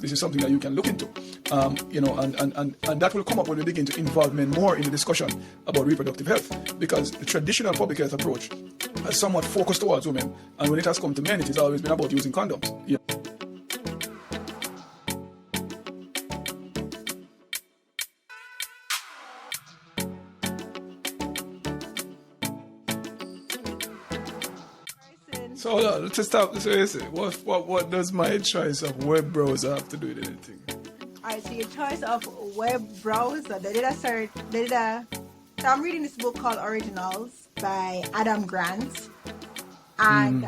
this is something that you can look into. And that will come up when we begin to involve men more in the discussion about reproductive health, because the traditional public health approach has somewhat focused towards women, and when it has come to men, it has always been about using condoms. Yeah. So to stop, what does my choice of web browser have to do with anything? Alright, so your choice of web browser, so I'm reading this book called Originals by Adam Grant. And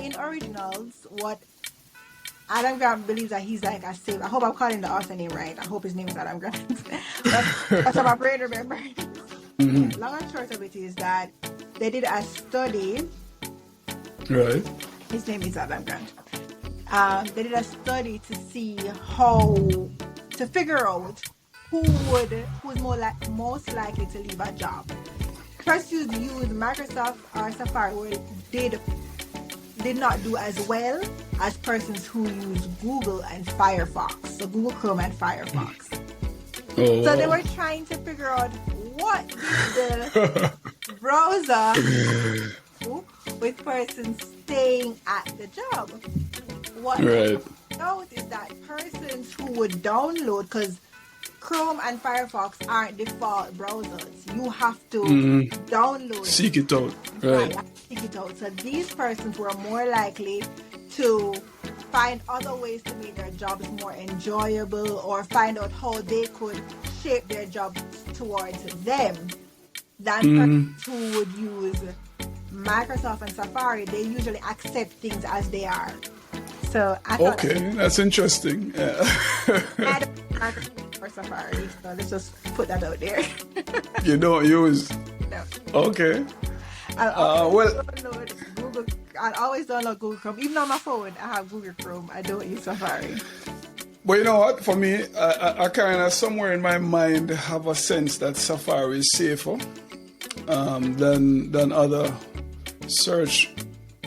in Originals, what Adam Grant believes that he's like a safe. I hope I'm calling the author name right. I hope his name is Adam Grant. That's my brain remember. Long and short of it is that they did a study. Right. His name is Adam Grant. They did a study to see to figure out who's most likely to leave a job. Persons who use Microsoft or Safari did not do as well as persons who use Google and Firefox. So Google Chrome and Firefox. Oh. So they were trying to figure out what the browser with persons staying at the job. What I note is that persons who would download, because Chrome and Firefox aren't default browsers. You have to download Seek it out. Right. Seek it out. So these persons were more likely to find other ways to make their jobs more enjoyable, or find out how they could shape their jobs towards them, than persons who would use Microsoft and Safari. They usually accept things as they are. So I thought that's interesting. Yeah. For Safari, so let's just put that out there. You don't use? No. Okay. I'll always download Google Chrome. Even on my phone, I have Google Chrome. I don't use Safari. But you know what? For me, I kind of somewhere in my mind have a sense that Safari is safer than other search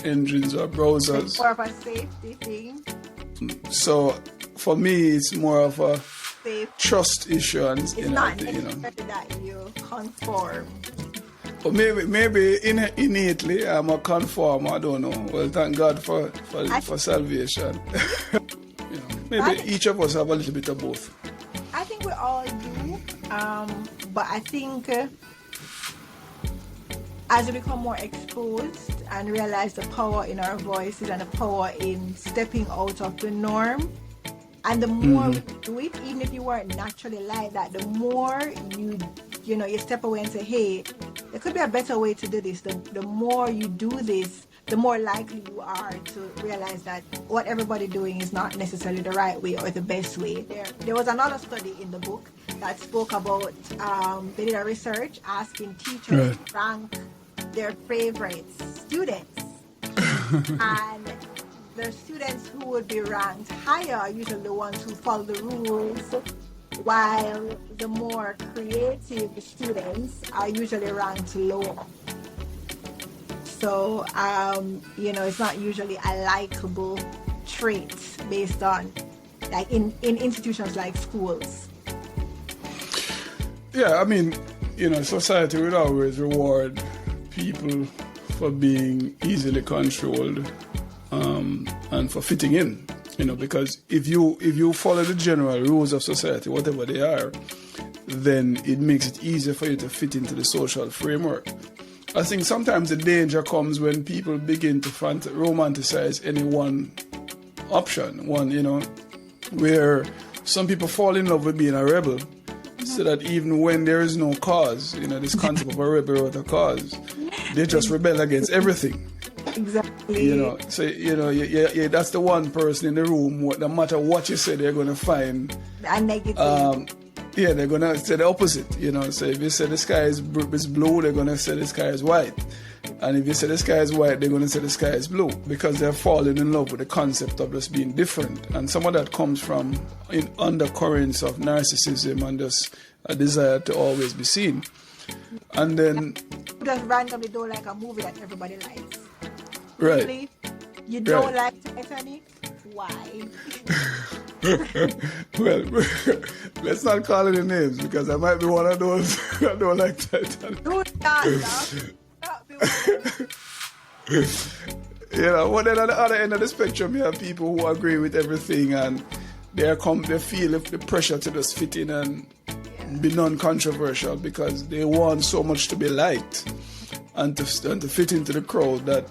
engines or browsers. It's more of a safety thing. So for me, it's more of a trust issue, and it's not necessarily that you conform. But maybe innately I'm a conformer. I don't know. Well, thank God for salvation. Maybe each of us have a little bit of both. I think we all do. But I think as we become more exposed and realize the power in our voices and the power in stepping out of the norm, and the more we do it, even if you weren't naturally like that, the more you step away and say, hey, there could be a better way to do this. The more you do this, the more likely you are to realize that what everybody's doing is not necessarily the right way or the best way. There was another study in the book that spoke about, they did a research asking teachers to rank their favorite students. And the students who would be ranked higher are usually the ones who follow the rules, while the more creative students are usually ranked lower. So, it's not usually a likable trait based on, like in institutions like schools. Yeah, I mean, society would always reward people for being easily controlled and for fitting in, because if you follow the general rules of society, whatever they are, then it makes it easier for you to fit into the social framework. I think sometimes the danger comes when people begin to romanticize any one option, where some people fall in love with being a rebel, so that even when there is no cause, this concept of a rebel without a cause, they just rebel against everything. Exactly. That's the one person in the room, no matter what you say, they're going to find a negative. They're going to say the opposite, So if you say the sky is blue, they're going to say the sky is white. And if you say the sky is white, they're going to say the sky is blue, because they're falling in love with the concept of just being different. And some of that comes from undercurrents of narcissism and just a desire to always be seen. And then... just randomly don't like a movie that everybody likes. Right. Really? You don't like Titanic? Why? Well, let's not call any names because I might be one of those I don't like that. Do not be one of those. You know, but then at the other end of the spectrum, you have people who agree with everything and they feel the pressure to just fit in and be non-controversial because they want so much to be liked and to fit into the crowd that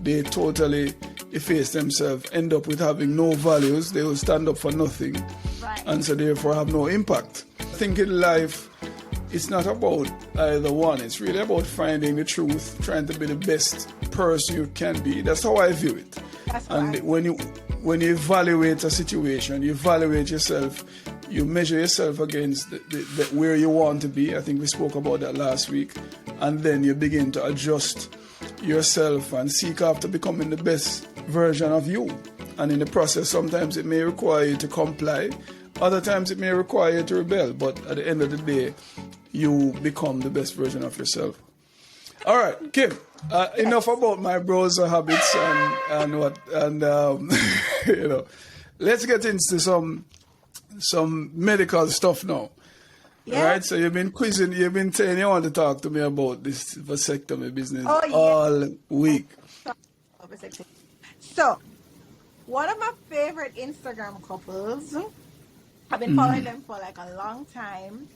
they totally efface themselves, end up with having no values, they will stand up for nothing, Right. and so therefore have no impact. I think in life, it's not about either one. It's really about finding the truth, trying to be the best person you can be. That's how I view it. And when you evaluate a situation, you evaluate yourself, you measure yourself against the where you want to be. I think we spoke about that last week. And then you begin to adjust yourself and seek after becoming the best version of you. And in the process, sometimes it may require you to comply. Other times it may require you to rebel. But at the end of the day, you become the best version of yourself. All right, Kim, enough about my browser habits and what, and you know, let's get into some medical stuff now. Yeah. All right, so you've been saying you want to talk to me about this vasectomy business all week. So, one of my favorite Instagram couples, I've been following them for like a long time,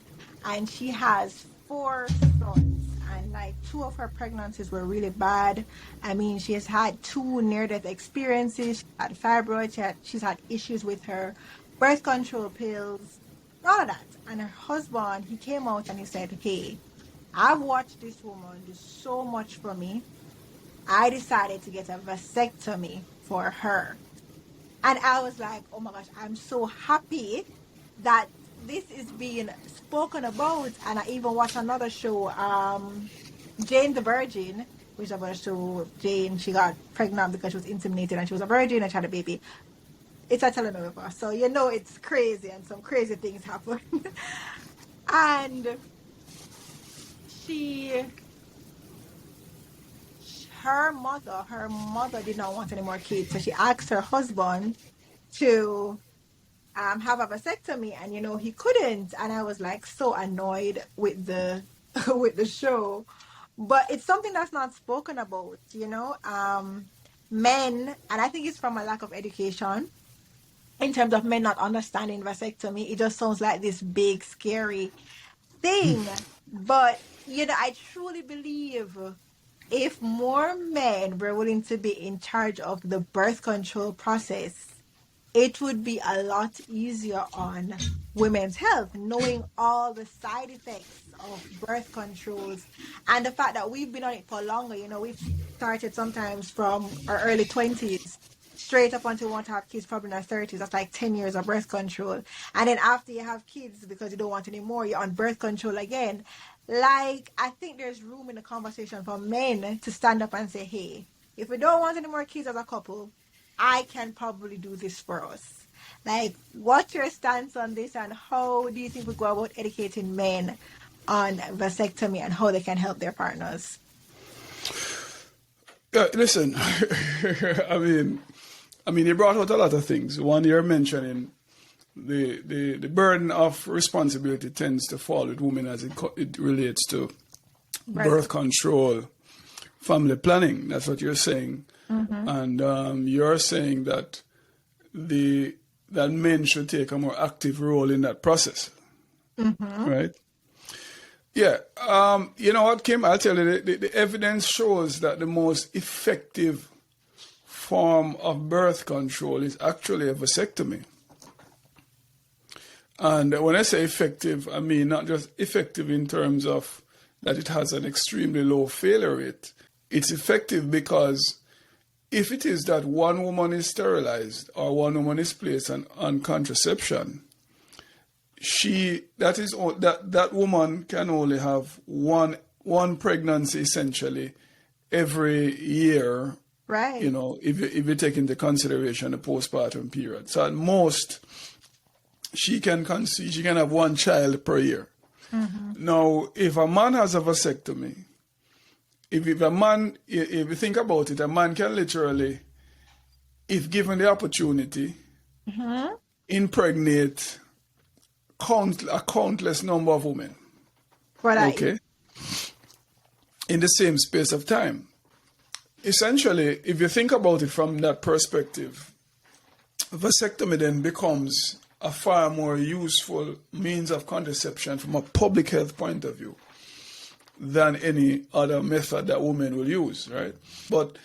and she has 4 sons, and like 2 of her pregnancies were really bad. I mean, she has had 2 near-death experiences. She had fibroids. She's had issues with her birth control pills, all of that. And her husband, he came out and he said, hey, I've watched this woman do so much for me. I decided to get a vasectomy for her. And I was like, oh my gosh, I'm so happy that this is being spoken about. And I even watched another show, Jane the Virgin, which is about a show. Jane, she got pregnant because she was inseminated and she was a virgin and she had a baby. It's a telenovela, so you know it's crazy and some crazy things happen. And her mother did not want any more kids, so she asked her husband to have a vasectomy, and you know he couldn't. And I was like so annoyed with the with the show, but it's something that's not spoken about, you know. Men, and I think it's from a lack of education. In terms of men not understanding vasectomy, it just sounds like this big, scary thing. But, you know, I truly believe if more men were willing to be in charge of the birth control process, it would be a lot easier on women's health, knowing all the side effects of birth controls and the fact that we've been on it for longer. You know, we've started sometimes from our early 20s. Straight up until we want to have kids, probably in our 30s. That's like 10 years of birth control. And then after you have kids, because you don't want any more, you're on birth control again. Like, I think there's room in the conversation for men to stand up and say, hey, if we don't want any more kids as a couple, I can probably do this for us. Like, what's your stance on this, and how do you think we go about educating men on vasectomy and how they can help their partners? Listen, I mean, you brought out a lot of things. One, you're mentioning the burden of responsibility tends to fall with women as it relates to birth control, family planning. That's what you're saying. And you're saying that that men should take a more active role in that process, right? Yeah. You know what, Kim? I'll tell you, the evidence shows that the most effective form of birth control is actually a vasectomy. And when I say effective, I mean not just effective in terms of that it has an extremely low failure rate. It's effective because if it is that one woman is sterilized or one woman is placed on contraception, that woman can only have one pregnancy essentially every year. Right. You know, if you take into consideration the postpartum period. So at most, she can have 1 child per year. Now, if a man has a vasectomy, if you think about it, a man can literally, if given the opportunity, impregnate a countless number of women. Okay, in the same space of time. Essentially, if you think about it from that perspective, vasectomy then becomes a far more useful means of contraception from a public health point of view than any other method that women will use, right? But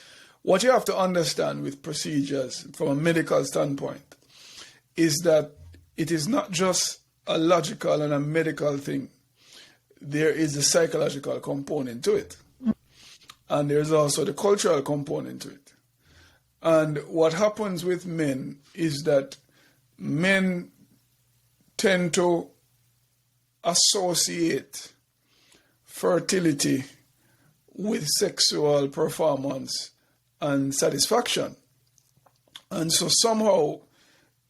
what you have to understand with procedures from a medical standpoint is that it is not just a logical and a medical thing. There is a psychological component to it. And there's also the cultural component to it. And what happens with men is that men tend to associate fertility with sexual performance and satisfaction. And so somehow,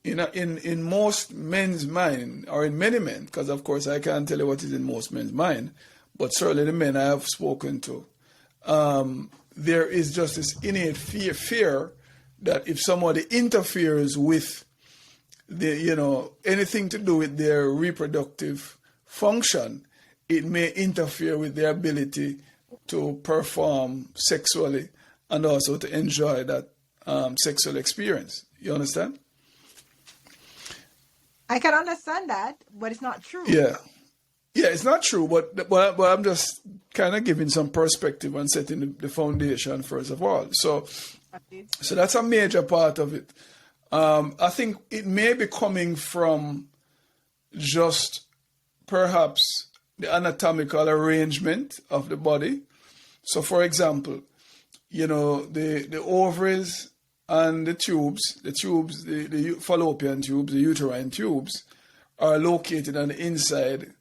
in most men's mind, or in many men, because of course I can't tell you what is in most men's mind, but certainly the men I have spoken to, there is just this innate fear that if somebody interferes with anything to do with their reproductive function, it may interfere with their ability to perform sexually and also to enjoy that sexual experience. You understand? I can understand that, but it's not true. Yeah, it's not true, but I'm just kind of giving some perspective and setting the foundation first of all. So that's a major part of it. I think it may be coming from just perhaps the anatomical arrangement of the body. So, for example, the ovaries and the tubes, the fallopian tubes, the uterine tubes, are located on the inside.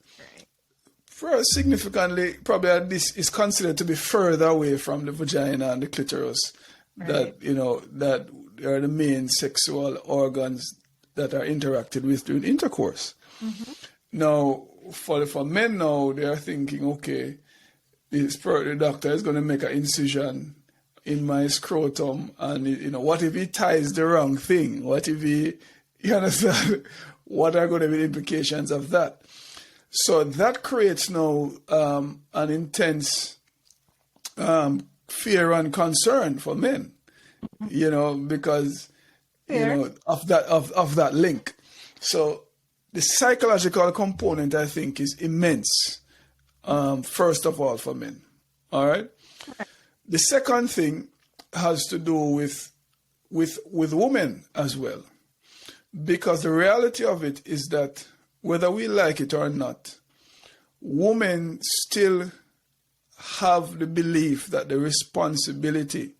For significantly, probably this is considered to be further away from the vagina and the clitoris. Right. That are the main sexual organs that are interacted with during intercourse. Mm-hmm. Now, for men now, they are thinking, okay, the doctor is going to make an incision in my scrotum, and what if he ties the wrong thing? What if you understand? What are going to be the implications of that? So that creates now an intense fear and concern for men, because of that link. So the psychological component, I think, is immense. First of all, for men. All right. The second thing has to do with women as well, because the reality of it is that whether we like it or not, women still have the belief that the responsibility,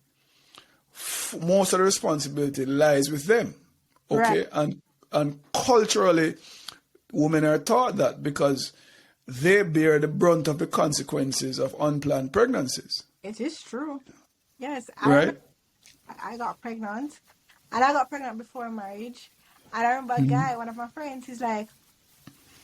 most of the responsibility lies with them. Okay, right. And culturally, women are taught that because they bear the brunt of the consequences of unplanned pregnancies. It is true. Yes. Right. I got pregnant, and I got pregnant before marriage. And I remember a guy, one of my friends, he's like,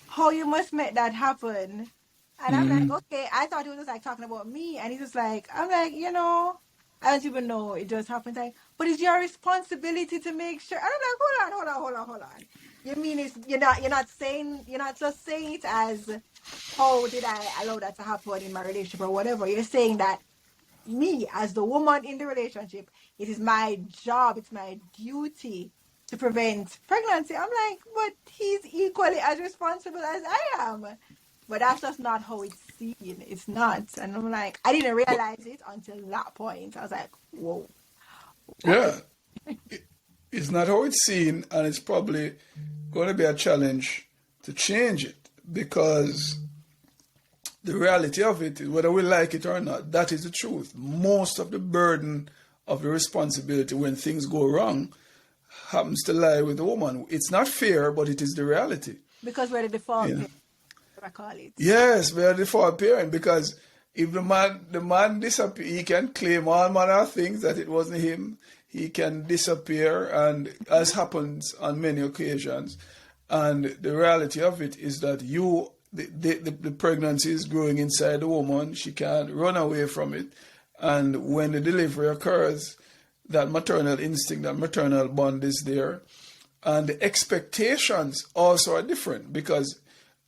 "How you must make that happen?" And I'm like, "Okay." I thought he was just like talking about me, and he's just like, I'm like, I don't even know it just happens. Like, but it's your responsibility to make sure. And I'm like, hold on. You mean you're not just saying it as, how did I allow that to happen in my relationship or whatever? You're saying that me as the woman in the relationship, it is my job, it's my duty to prevent pregnancy. I'm like, but he's equally as responsible as I am. But that's just not how it's seen. It's not. And I'm like, I didn't realize it until that point. I was like, whoa. Yeah. It's not how it's seen, and it's probably going to be a challenge to change it, because the reality of it is, whether we like it or not, that is the truth. Most of the burden of the responsibility when things go wrong happens to lie with the woman. It's not fair, but it is the reality. Because we're the default parent, I call it. Yes, we're the default parent, because if the man disappears, he can claim all manner of things that it wasn't him. He can disappear, and as happens on many occasions. And the reality of it is that the pregnancy is growing inside the woman. She can't run away from it. And when the delivery occurs, that maternal instinct, that maternal bond is there. And the expectations also are different, because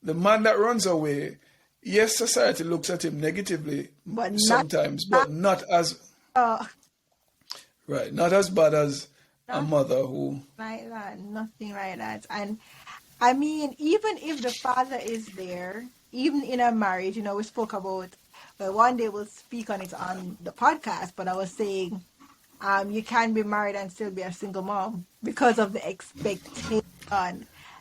the man that runs away, yes, society looks at him negatively But sometimes, but not as right, not as bad as a mother who like that, nothing like that. And I mean, even if the father is there, even in a marriage, you know, we spoke about, well, one day we'll speak on it on the podcast, but I was saying, you can be married and still be a single mom because of the expectation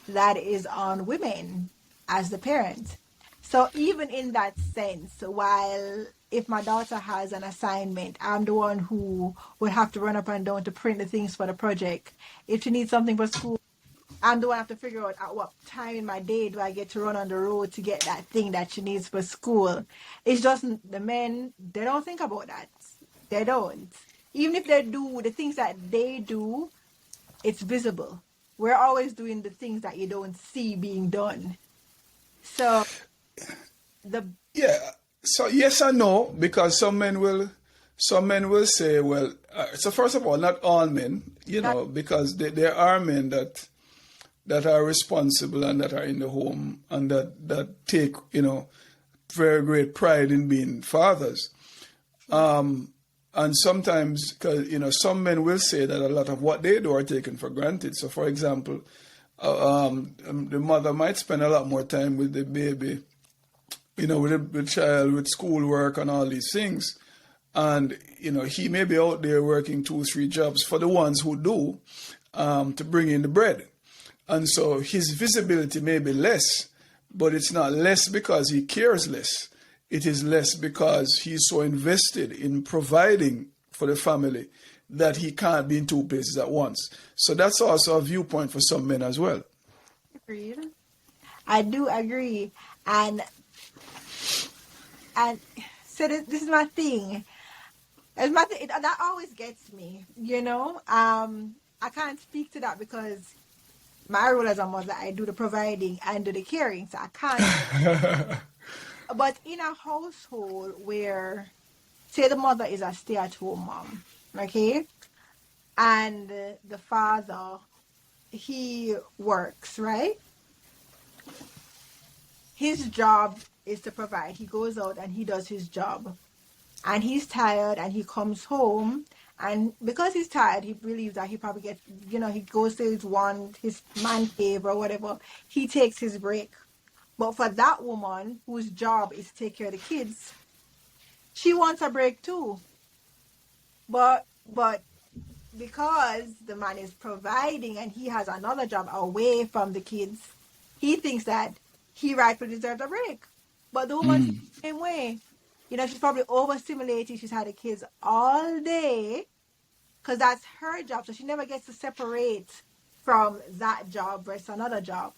that is on women as the parent. So even in that sense, while if my daughter has an assignment, I'm the one who would have to run up and down to print the things for the project. If she needs something for school, I'm the one who have to figure out at what time in my day do I get to run on the road to get that thing that she needs for school. It's just the men, they don't think about that. They don't. Even if they do, the things that they do, it's visible. We're always doing the things that you don't see being done. So yeah. So yes and no, because some men will say, well, so first of all, not all men, you know, because there are men that are responsible and that are in the home and that take, you know, very great pride in being fathers. And sometimes, cause, you know, some men will say that a lot of what they do are taken for granted. So, for example, the mother might spend a lot more time with the baby, you know, with the child, with schoolwork and all these things. And, you know, he may be out there working 2-3 jobs for the ones who do, to bring in the bread. And so his visibility may be less, but it's not less because he cares less. It is less because he's so invested in providing for the family that he can't be in 2 places at once. So that's also a viewpoint for some men as well. Agreed. I do agree. And so this is my thing. That always gets me, you know. I can't speak to that because my role as a mother, I do the providing and do the caring, so I can't. But in a household where, say, the mother is a stay-at-home mom, okay, and the father, he works, right? His job is to provide. He goes out and he does his job. And he's tired and he comes home. And because he's tired, he believes that he probably gets, you know, he goes to his man cave or whatever. He takes his break. But for that woman whose job is to take care of the kids, she wants a break too. But because the man is providing and he has another job away from the kids, he thinks that he rightfully deserves a break. But the woman's the same way. You know, she's probably overstimulated. She's had the kids all day because that's her job. So she never gets to separate from that job versus another job.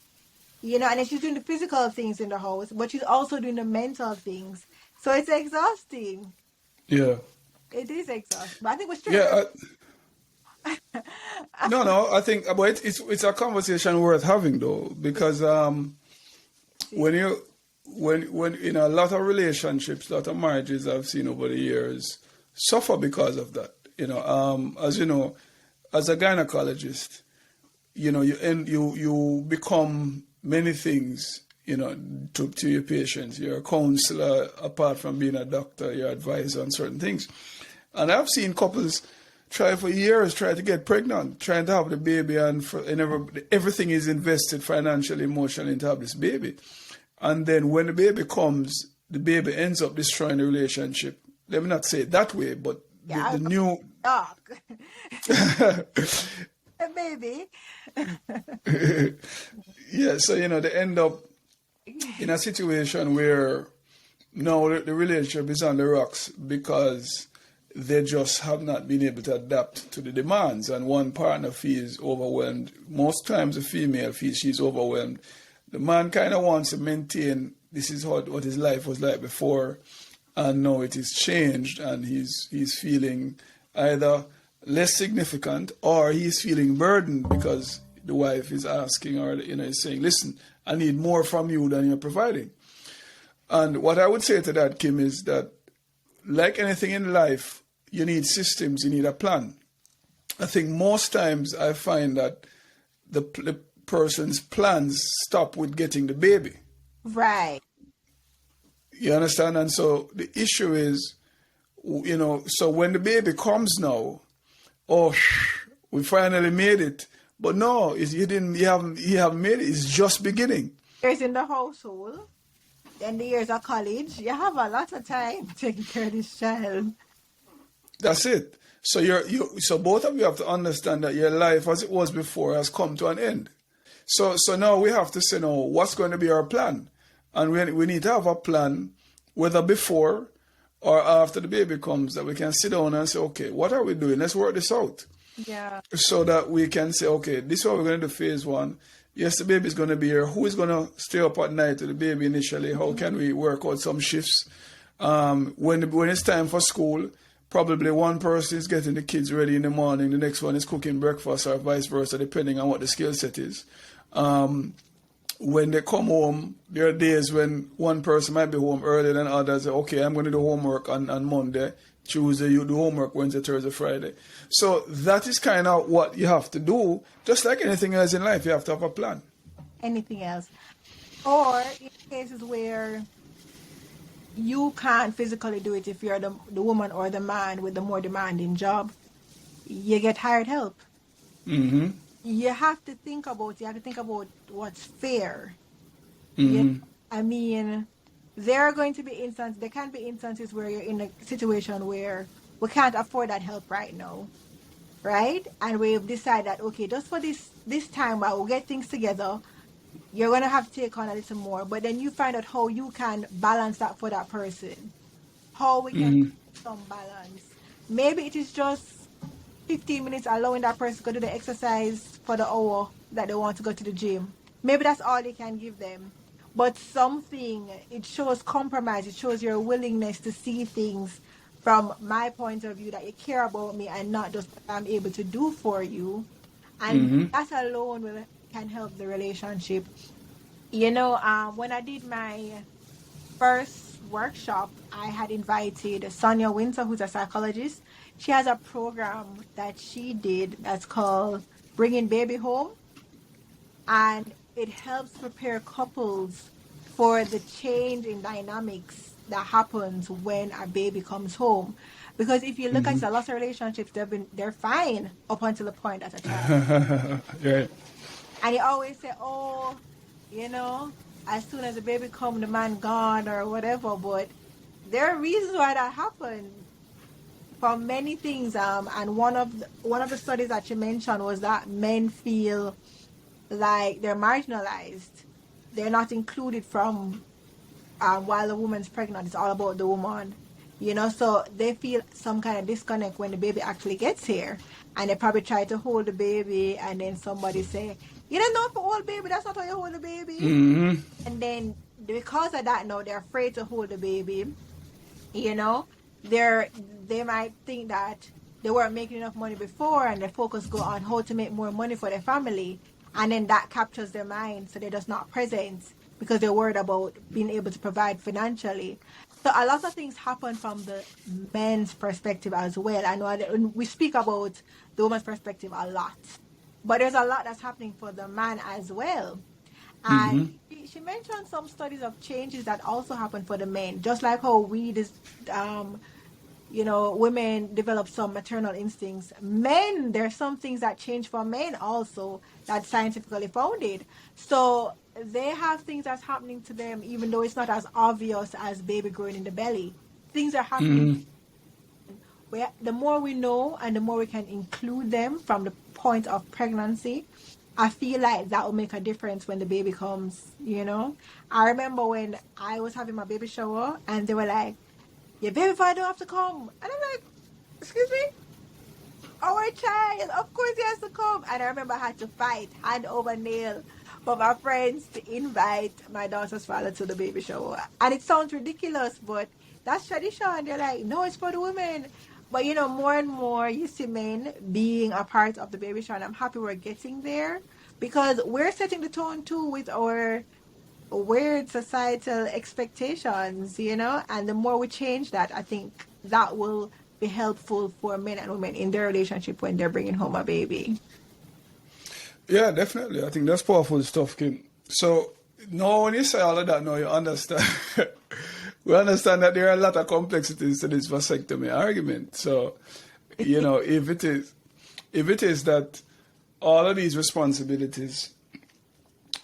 You know, and then she's doing the physical things in the house, but she's also doing the mental things. So it's exhausting. Yeah. It is exhausting. But I think we're straight. Yeah. No, I think, but it's a conversation worth having though, because when you know, a lot of relationships, a lot of marriages I've seen over the years suffer because of that. You know, as you know, as a gynecologist, you know, you become many things, you know, to your patients. You're a counselor, apart from being a doctor, you're advisor on certain things. And I've seen couples try for years, try to get pregnant, trying to have the baby, and everything is invested financially, emotionally into have this baby. And then when the baby comes, the baby ends up destroying the relationship. Let me not say it that way, but the new... Dog. Baby. Yeah, so, you know, they end up in a situation where now the relationship is on the rocks because they just have not been able to adapt to the demands, and one partner feels overwhelmed. Most times the female feels she's overwhelmed. The man kind of wants to maintain this is what his life was like before, and now it is changed, and he's feeling either less significant or he's feeling burdened because the wife is asking, or, you know, is saying, listen, I need more from you than you're providing. And what I would say to that, Kim, is that like anything in life, you need systems, you need a plan. I think most times I find that the person's plans stop with getting the baby. Right. You understand? And so the issue is, so when the baby comes now, oh, we finally made it. But no, you haven't made it. It's just beginning. Years in the household, then the years of college, you have a lot of time taking care of this child. That's it. So so both of you have to understand that your life as it was before has come to an end. So now we have to say, no, what's going to be our plan? And we need to have a plan, whether before or after the baby comes, that we can sit down and say, okay, what are we doing? Let's work this out. Yeah. So that we can say, okay, this is what we're going to do phase one. Yes, the baby's going to be here. Who is going to stay up at night with the baby initially? How can we work out some shifts? When it's time for school, probably one person is getting the kids ready in the morning. The next one is cooking breakfast or vice versa, depending on what the skill set is. When they come home, there are days when one person might be home earlier than others. Okay, I'm going to do homework on Monday. Tuesday, you do homework. Wednesday, Thursday, Friday. So that is kind of what you have to do. Just like anything else in life, you have to have a plan. Anything else. Or in cases where you can't physically do it, if you're the woman or the man with the more demanding job, you get hired help. Mm-hmm. You have to think about what's fair. Mm-hmm. I mean, there can be instances where you're in a situation where we can't afford that help right now, right? And we've decided that, okay, just for this time while we'll get things together, you're going to have to take on a little more. But then you find out how you can balance that for that person, how we can get some balance. Maybe it is just 15 minutes allowing that person to go do the exercise for the hour that they want to go to the gym. Maybe that's all they can give them. But it shows compromise. It shows your willingness to see things from my point of view, that you care about me and not just what I'm able to do for you. And that alone can help the relationship. When I did my first workshop, I had invited Sonia Winter, who's a psychologist. She has a program that she did that's called Bringing Baby Home. And it helps prepare couples for the change in dynamics that happens when a baby comes home. Because if you look at a lot of relationships, they're fine up until the point at a time. Right. And you always say, as soon as the baby comes, the man gone or whatever. But there are reasons why that happens for many things. And one of the studies that you mentioned was that men feel like they're marginalized. They're not included from while the woman's pregnant. It's all about the woman, so they feel some kind of disconnect when the baby actually gets here, and they probably try to hold the baby, and then somebody say, you don't know for hold baby, that's not how you hold the baby. And then because of that, now they're afraid to hold the baby. They might think that they weren't making enough money before, and their focus go on how to make more money for their family. And then that captures their mind, so they're just not present because they're worried about being able to provide financially. So a lot of things happen from the men's perspective as well. I know we speak about the woman's perspective a lot, but there's a lot that's happening for the man as well. And she mentioned some studies of changes that also happen for the men, just like how women develop some maternal instincts. Men, there's some things that change for men also that's scientifically founded. So they have things that's happening to them, even though it's not as obvious as baby growing in the belly. Things are happening. Where the more we know and the more we can include them from the point of pregnancy, I feel like that will make a difference when the baby comes, I remember when I was having my baby shower and they were like, your baby father don't have to come. And I'm like, excuse me? Our child, of course he has to come. And I remember I had to fight hand over nail for my friends to invite my daughter's father to the baby shower. And it sounds ridiculous, but that's tradition. And they're like, no, it's for the women. But more and more you see men being a part of the baby shower. And I'm happy we're getting there, because we're setting the tone too with our weird societal expectations, and the more we change that, I think that will be helpful for men and women in their relationship when they're bringing home a baby. Yeah, definitely. I think that's powerful stuff, Kim. So now when you say all of that, now you understand. We understand that there are a lot of complexities to this vasectomy argument. So, if it is that all of these responsibilities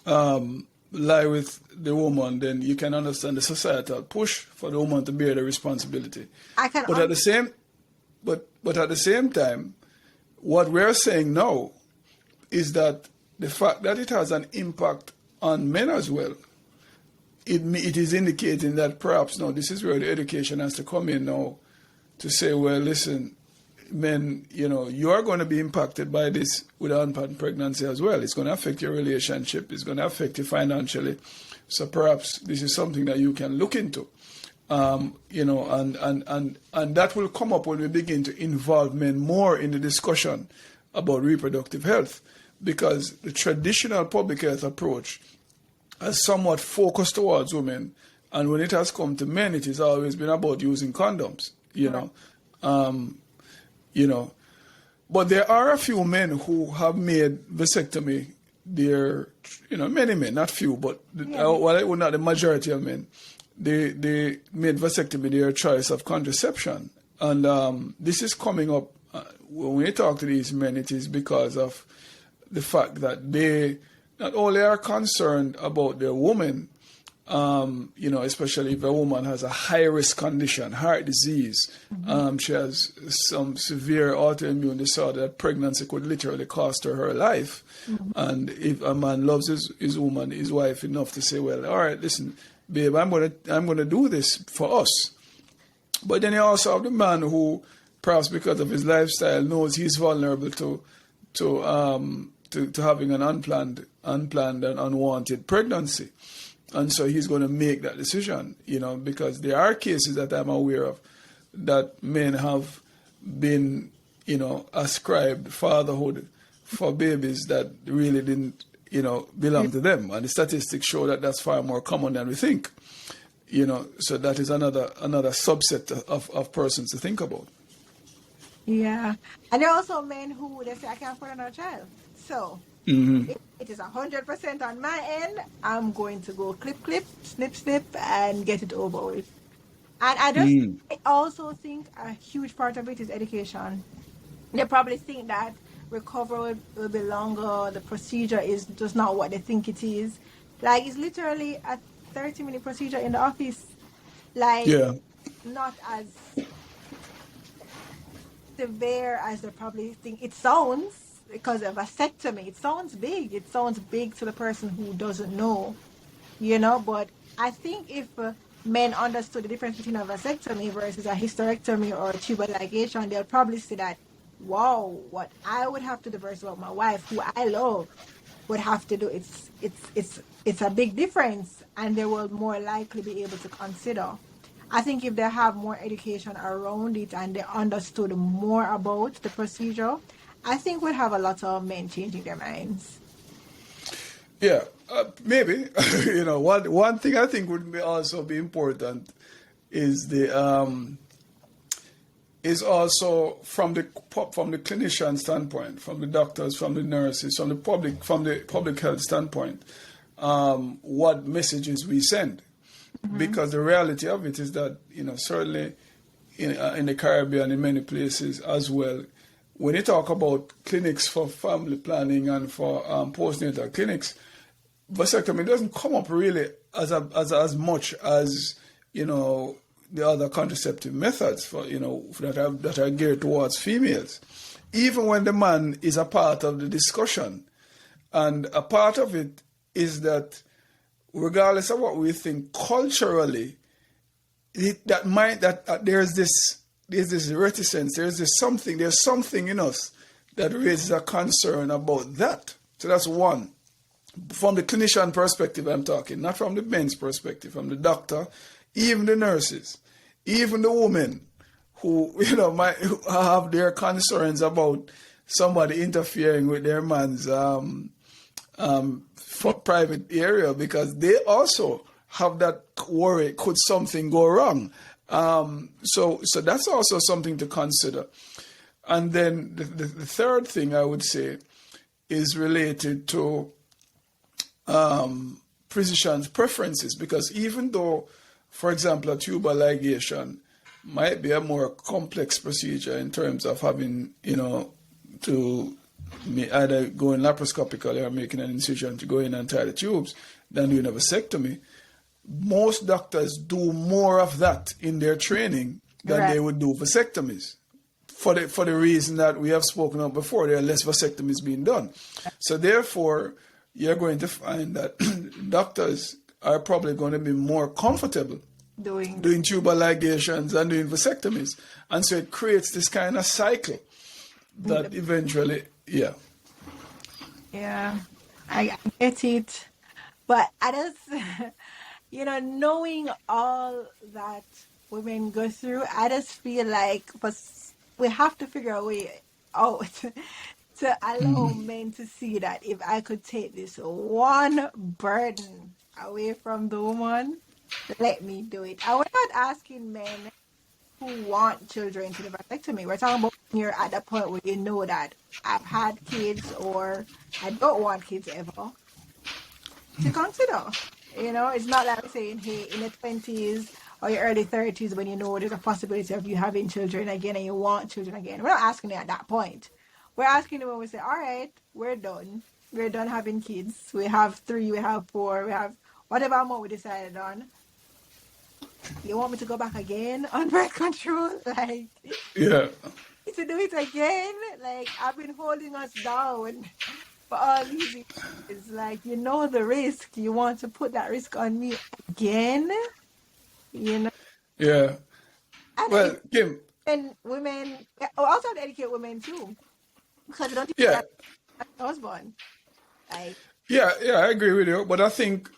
lie with the woman, then you can understand the societal push for the woman to bear the responsibility. But at the same time, what we're saying now is that the fact that it has an impact on men as well, it is indicating that perhaps now this is where the education has to come in now to say, well, listen, men, you are going to be impacted by this with unplanned pregnancy as well. It's going to affect your relationship. It's going to affect you financially. So perhaps this is something that you can look into. And that will come up when we begin to involve men more in the discussion about reproductive health, because the traditional public health approach has somewhat focused towards women, and when it has come to men, it has always been about using condoms, But there are a few men who have made vasectomy many men, not few, but not the majority of men. They made vasectomy their choice of contraception. And this is coming up, when we talk to these men, it is because of the fact that they not only are concerned about their woman, especially if a woman has a high-risk condition, heart disease, she has some severe autoimmune disorder, that pregnancy could literally cost her life. And if a man loves his woman, his wife, enough to say, well, all right, listen, babe, I'm gonna do this for us. But then you also have the man who, perhaps because of his lifestyle, knows he's vulnerable to having an unplanned and unwanted pregnancy. And so he's going to make that decision, because there are cases that I'm aware of that men have been, ascribed fatherhood for babies that really didn't, belong to them. And the statistics show that that's far more common than we think, so that is another subset of persons to think about. Yeah. And there are also men who, they say, I can't afford another child. So if it is 100% on my end, I'm going to go clip, snip, and get it over with. And I also think a huge part of it is education. They probably think that recovery will be longer, the procedure is just not what they think it is. Like, it's literally a 30-minute procedure in the office. Like, not as severe as they probably think it sounds. Because of vasectomy, it sounds big. It sounds big to the person who doesn't know, But I think if men understood the difference between a vasectomy versus a hysterectomy or a tubal ligation, they'll probably say that, wow, what I would have to do versus what my wife, who I love, would have to do. It's a big difference, and they will more likely be able to consider. I think if they have more education around it and they understood more about the procedure, I think we'll have a lot of men changing their minds. Yeah, maybe. One thing I think would also be important is is also from the clinician standpoint, from the doctors, from the nurses, from the public health standpoint, what messages we send, because the reality of it is that certainly in the Caribbean, in many places as well. When you talk about clinics for family planning and for postnatal clinics, vasectomy doesn't come up really as much as the other contraceptive methods for that are geared towards females. Even when the man is a part of the discussion, and a part of it is that regardless of what we think culturally, there's this reticence, there's something in us that raises a concern about that. So that's one. From the clinician perspective I'm talking, not from the men's perspective, from the doctor, even the nurses, even the women who might have their concerns about somebody interfering with their man's private area, because they also have that worry, could something go wrong? So that's also something to consider. And then the third thing I would say is related to physicians' preferences, because even though, for example, a tubal ligation might be a more complex procedure in terms of having, to either going laparoscopically or making an incision to go in and tie the tubes than doing a vasectomy, most doctors do more of that in their training than they would do vasectomies. For the reason that we have spoken of before, there are less vasectomies being done. So therefore, you're going to find that doctors are probably going to be more comfortable doing tubal ligations and doing vasectomies. And so it creates this kind of cycle that eventually, Yeah, I get it. But I just, knowing all that women go through, I just feel like we have to figure a way out to allow men to see that if I could take this one burden away from the woman, let me do it. And we're not asking men who want children to do vasectomy. We're talking about when you're at the point where you know that I've had kids or I don't want kids ever, to consider. It's not like saying, hey, in the 20s or your early 30s when you know there's a possibility of you having children again and you want children again. We're not asking it at that point. We're asking it when we say, all right, we're done. We're done having kids. We have 3, we have 4, we have whatever amount we decided on. You want me to go back again on birth control? Yeah. To do it again? I've been holding us down for all these years. It's the risk. You want to put that risk on me again? Yeah. And Kim. And women, also to educate women too. Because they don't teach that husband. Yeah, I agree with you. But I think,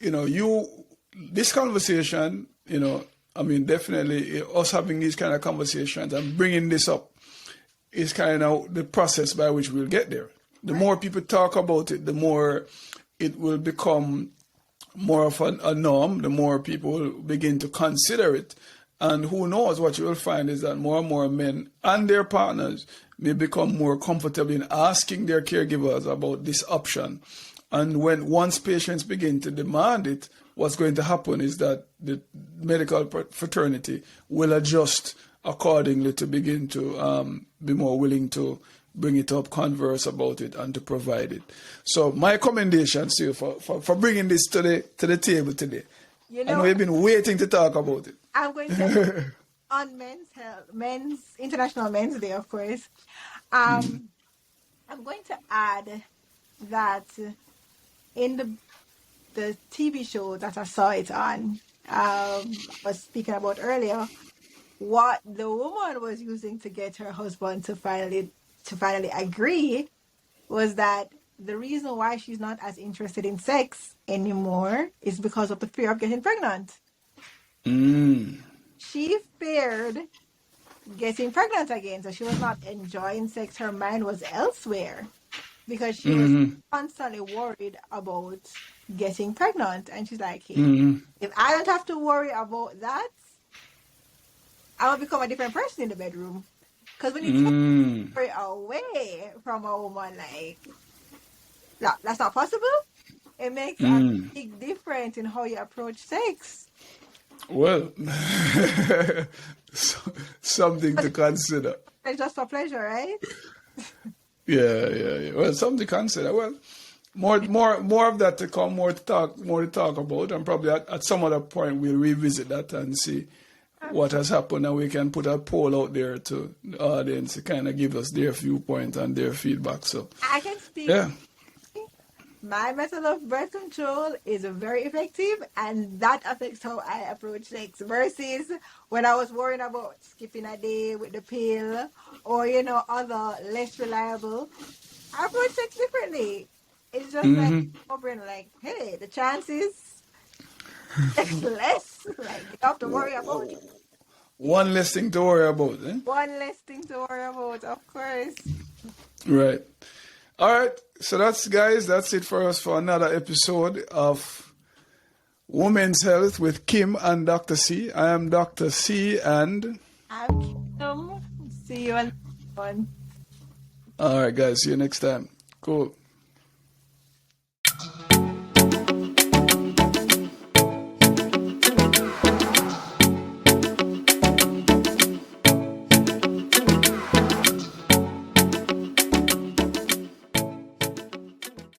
this conversation, definitely us having these kind of conversations and bringing this up is kind of the process by which we'll get there. The more people talk about it, the more it will become more of a norm, the more people will begin to consider it. And who knows, what you will find is that more and more men and their partners may become more comfortable in asking their caregivers about this option. And once patients begin to demand it, what's going to happen is that the medical fraternity will adjust accordingly to begin to be more willing to bring it up, converse about it, and to provide it. So my commendations to you for bringing this to the table today. I know you've been waiting to talk about it. I'm going to on International Men's Day, of course. I'm going to add that in the TV show that I saw it on, I was speaking about earlier, what the woman was using to get her husband to finally agree was that the reason why she's not as interested in sex anymore is because of the fear of getting pregnant. She feared getting pregnant again, so she was not enjoying sex. Her mind was elsewhere because she was constantly worried about getting pregnant. And she's like, hey, if I don't have to worry about that, I will become a different person in the bedroom. Because when you take away from a woman, that's not possible. It makes a big difference in how you approach sex. Well, something to consider. It's just for pleasure, right? Yeah. Well, something to consider. Well, more of that to come, more to talk about, and probably at some other point we'll revisit that and see what has happened, and we can put a poll out there to the audience to kind of give us their viewpoint and their feedback. So I can speak. Yeah. My method of birth control is very effective, and that affects how I approach sex versus when I was worrying about skipping a day with the pill or, other less reliable. I approach sex differently. It's just hey, the chances less. You have to worry about it. One less thing to worry about, eh? One less thing to worry about, of course. Right. All right. So that's it for us for another episode of Women's Health with Kim and Dr. C. I am Dr. C and I'm Kim. See you on one. All right, guys. See you next time. Cool.